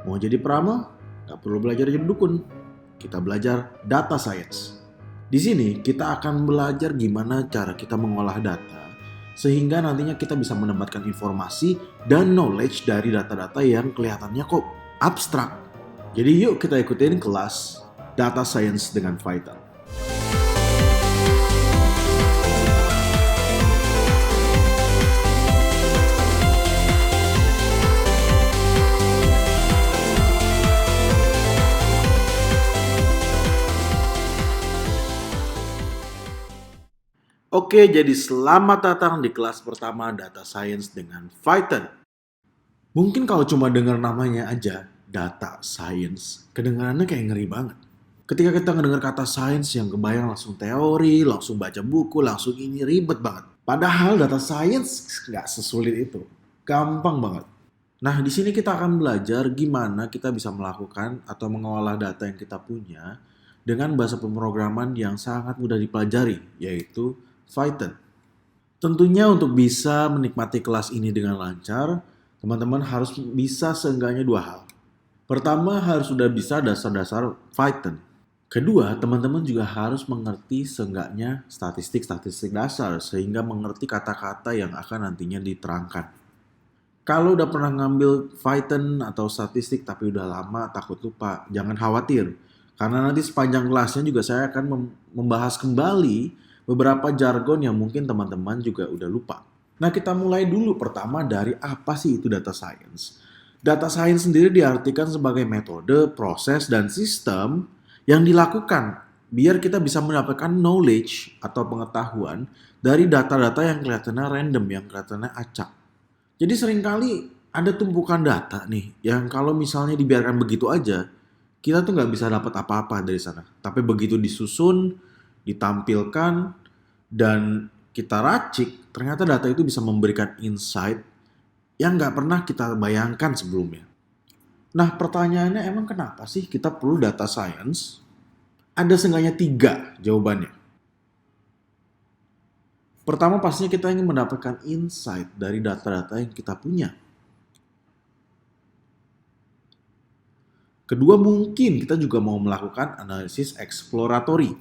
Mau jadi peramal? Gak perlu belajar jadi dukun. Kita belajar data science. Di sini kita akan belajar gimana cara kita mengolah data sehingga nantinya kita bisa mendapatkan informasi dan knowledge dari data-data yang kelihatannya kok abstrak. Jadi yuk kita ikutin kelas Data Science dengan Python. Oke, jadi selamat datang di kelas pertama Data Science dengan Python. Mungkin kalau cuma dengar namanya aja, Data Science, kedengarannya kayak ngeri banget. Ketika kita ngedengar kata science yang kebayang langsung teori, langsung baca buku, langsung ini ribet banget. Padahal data science nggak sesulit itu. Gampang banget. Nah, di sini kita akan belajar gimana kita bisa melakukan atau mengolah data yang kita punya dengan bahasa pemrograman yang sangat mudah dipelajari, yaitu Python. Tentunya untuk bisa menikmati kelas ini dengan lancar, teman-teman harus bisa seenggaknya dua hal. Pertama, harus sudah bisa dasar-dasar Python. Kedua, teman-teman juga harus mengerti seenggaknya statistik-statistik dasar sehingga mengerti kata-kata yang akan nantinya diterangkan. Kalau udah pernah ngambil Python atau statistik tapi udah lama takut lupa, jangan khawatir. Karena nanti sepanjang kelasnya juga saya akan membahas kembali beberapa jargon yang mungkin teman-teman juga udah lupa. Nah, kita mulai dulu pertama dari apa sih itu data science. Data science sendiri diartikan sebagai metode, proses, dan sistem yang dilakukan biar kita bisa mendapatkan knowledge atau pengetahuan dari data-data yang kelihatannya random, yang kelihatannya acak. Jadi seringkali ada tumpukan data nih yang kalau misalnya dibiarkan begitu aja, kita tuh nggak bisa dapat apa-apa dari sana. Tapi begitu disusun, ditampilkan, dan kita racik, ternyata data itu bisa memberikan insight yang nggak pernah kita bayangkan sebelumnya. Nah, pertanyaannya emang kenapa sih kita perlu data science? Ada seenggaknya 3 jawabannya. Pertama, pastinya kita ingin mendapatkan insight dari data-data yang kita punya. Kedua, mungkin kita juga mau melakukan analisis eksploratory.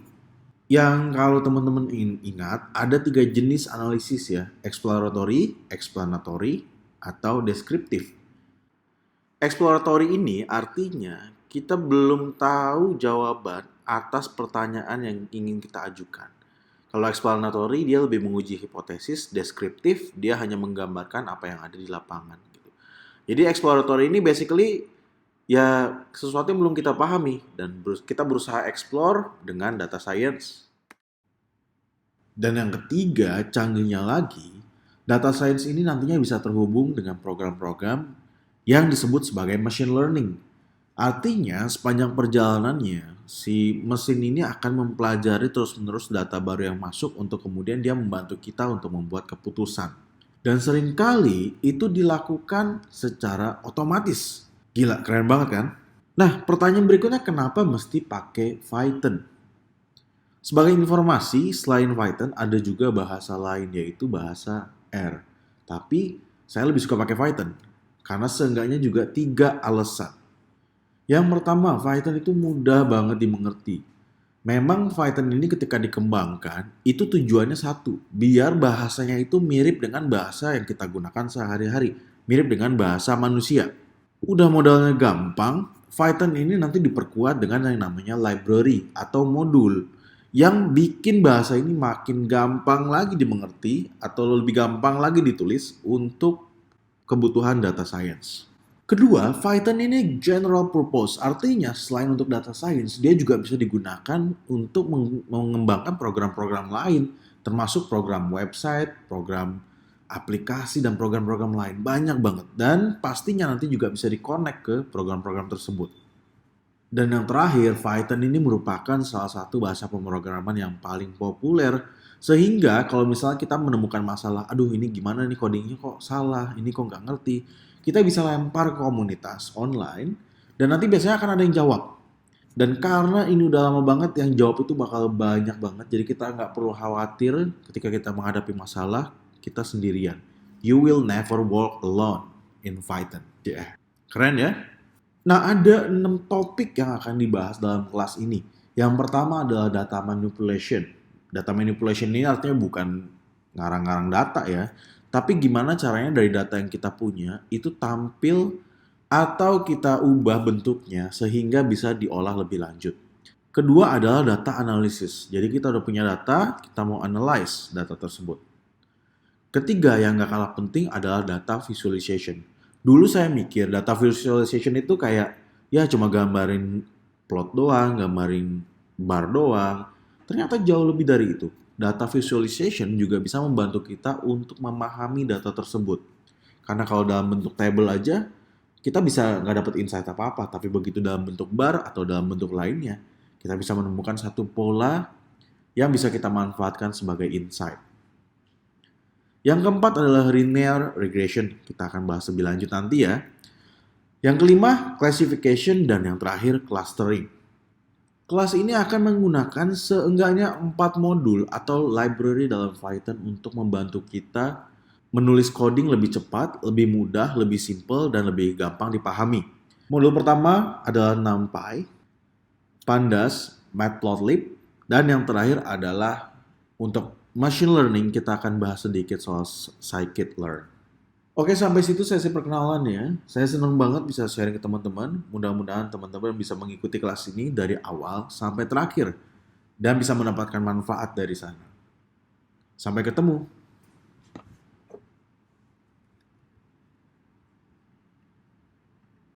Yang kalau teman-teman ingat, ada 3 jenis analisis ya. Exploratory, explanatory, atau deskriptif. Exploratory ini artinya kita belum tahu jawaban atas pertanyaan yang ingin kita ajukan. Kalau explanatory dia lebih menguji hipotesis, deskriptif dia hanya menggambarkan apa yang ada di lapangan. Gitu. Jadi exploratory ini basically ya sesuatu yang belum kita pahami dan kita berusaha explore dengan data science. Dan yang ketiga, canggihnya lagi, data science ini nantinya bisa terhubung dengan program-program yang disebut sebagai machine learning. Artinya, sepanjang perjalanannya, si mesin ini akan mempelajari terus-menerus data baru yang masuk untuk kemudian dia membantu kita untuk membuat keputusan. Dan seringkali itu dilakukan secara otomatis. Gila, keren banget kan? Nah, pertanyaan berikutnya kenapa mesti pakai Python? Sebagai informasi, selain Python ada juga bahasa lain yaitu bahasa R. Tapi saya lebih suka pakai Python karena seenggaknya juga 3 alasan. Yang pertama, Python itu mudah banget dimengerti. Memang Python ini ketika dikembangkan, itu tujuannya satu, biar bahasanya itu mirip dengan bahasa yang kita gunakan sehari-hari, mirip dengan bahasa manusia. Udah modalnya gampang, Python ini nanti diperkuat dengan yang namanya library atau modul yang bikin bahasa ini makin gampang lagi dimengerti atau lebih gampang lagi ditulis untuk kebutuhan data science. Kedua, Python ini general purpose, artinya selain untuk data science, dia juga bisa digunakan untuk mengembangkan program-program lain, termasuk program website, program aplikasi, dan program-program lain. Banyak banget. Dan pastinya nanti juga bisa di-connect ke program-program tersebut. Dan yang terakhir, Python ini merupakan salah satu bahasa pemrograman yang paling populer. Sehingga kalau misalnya kita menemukan masalah, aduh ini gimana nih codingnya kok salah, ini kok nggak ngerti. Kita bisa lempar ke komunitas online dan nanti biasanya akan ada yang jawab. Dan karena ini udah lama banget, yang jawab itu bakal banyak banget. Jadi kita nggak perlu khawatir ketika kita menghadapi masalah, kita sendirian. You will never walk alone in Python. Yeah. Keren ya? Nah, ada 6 topik yang akan dibahas dalam kelas ini. Yang pertama adalah data manipulation. Data manipulation ini artinya bukan ngarang-ngarang data ya, tapi gimana caranya dari data yang kita punya itu tampil atau kita ubah bentuknya sehingga bisa diolah lebih lanjut. Kedua adalah data analysis. Jadi kita udah punya data, kita mau analyze data tersebut. Ketiga yang gak kalah penting adalah data visualization. Dulu saya mikir data visualization itu kayak ya cuma gambarin plot doang, gambarin bar doang. Ternyata jauh lebih dari itu. Data visualization juga bisa membantu kita untuk memahami data tersebut. Karena kalau dalam bentuk table aja, kita bisa nggak dapat insight apa-apa. Tapi begitu dalam bentuk bar atau dalam bentuk lainnya, kita bisa menemukan satu pola yang bisa kita manfaatkan sebagai insight. Yang keempat adalah linear regression. Kita akan bahas lebih lanjut nanti ya. Yang kelima, classification, dan yang terakhir, clustering. Kelas ini akan menggunakan seenggaknya 4 modul atau library dalam Python untuk membantu kita menulis coding lebih cepat, lebih mudah, lebih simple, dan lebih gampang dipahami. Modul pertama adalah NumPy, Pandas, Matplotlib, dan yang terakhir adalah untuk machine learning. Kita akan bahas sedikit soal scikit-learn. Oke, sampai situ sesi perkenalannya. Saya senang banget bisa sharing ke teman-teman. Mudah-mudahan teman-teman bisa mengikuti kelas ini dari awal sampai terakhir dan bisa mendapatkan manfaat dari sana. Sampai ketemu.